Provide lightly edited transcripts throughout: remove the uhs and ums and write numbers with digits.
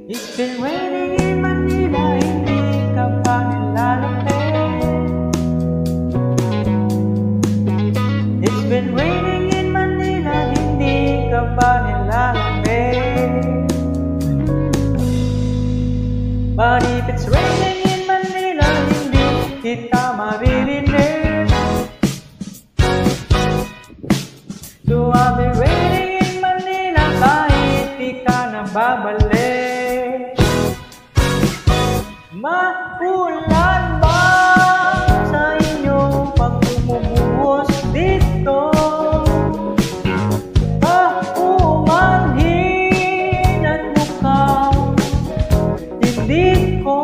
It's been raining in Manila, hindi ka ba nilalapit? It's been raining in Manila, hindi ka ba nilalapit? But if it's raining in Manila, hindi kita maririnig. So I'll be raining in Manila kahit di ka na babalik. Maulan ba sa inyo pag bumubuhos dito? Umanhin at mukhang hindi ko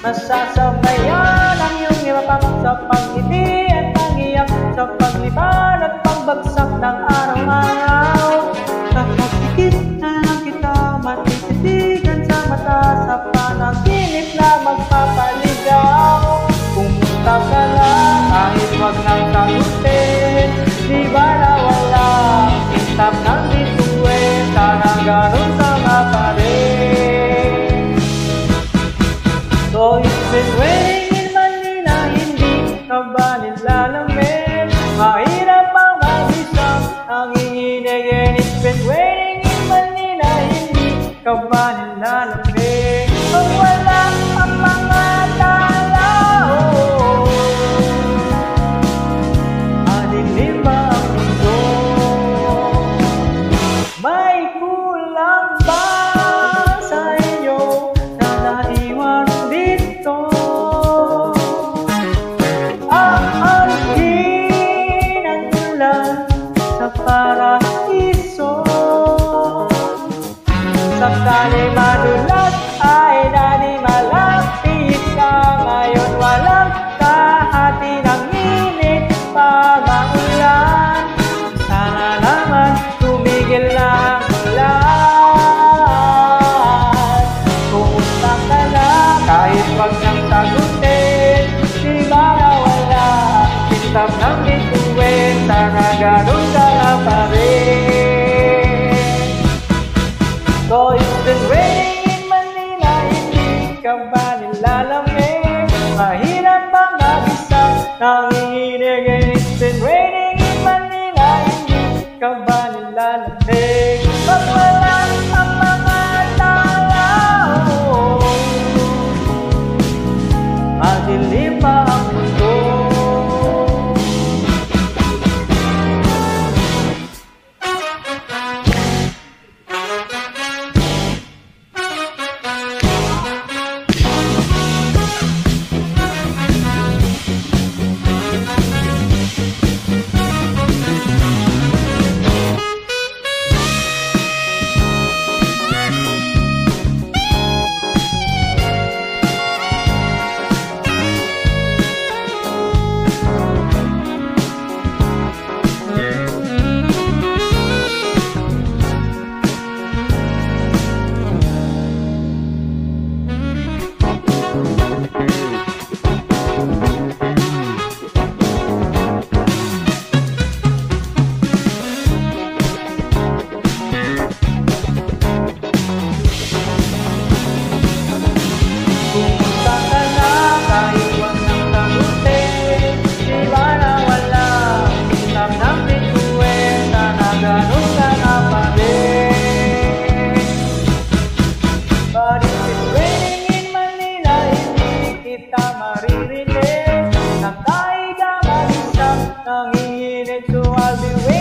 nasasabayan ang iyong iwapak sa pag-ngiti at pag-iyak sa paglipad at pagbagsak ng araw-araw. Kapag ikita lang kita matititigan sa mata, sa panaginip na magpapaligaw. Kumusta ka lang kahit wag nang sagutin, di ba nawala kitap ng bituin? Sana ganun ka nga pa rin. So it's been raining in Manila, hindi ka ba nilalamig? Mahirap ang mag-isang nanginginig. It's been raining in Manila, hindi ka ba nilalamig? Pag wala ang mga tao, madilim ba ang mundo? May kulang ba sa inyo na naiwan dito? Aanhin ang ulan sa paraiso. Sakali madulas ay nanimalapit ka. Ngayon walang kahati ng init pa maulan. Sana naman tumigil na ang ulan. Kumusta ka na kahit wag nang sagutin, di ba nawala kitap ng bituin? Sana ganun ka nga pa rin. So it's been raining in Manila, hindi ka ba nilalamig? Mahirap bang mag-isang nanginginig? It's been raining in Manila, hindi ka ba nilalamig? Pag wala ang mga tao, madilim pa ang mundo. Kumusta ka na kahit wag nang sagutin, di ba nawala kitap ng bituin? Sana ganun ka nga pa rin. But if it's raining in Manila, hindi kita maririnig. Nakahiga mag-isang nanginginig. So I'll be waiting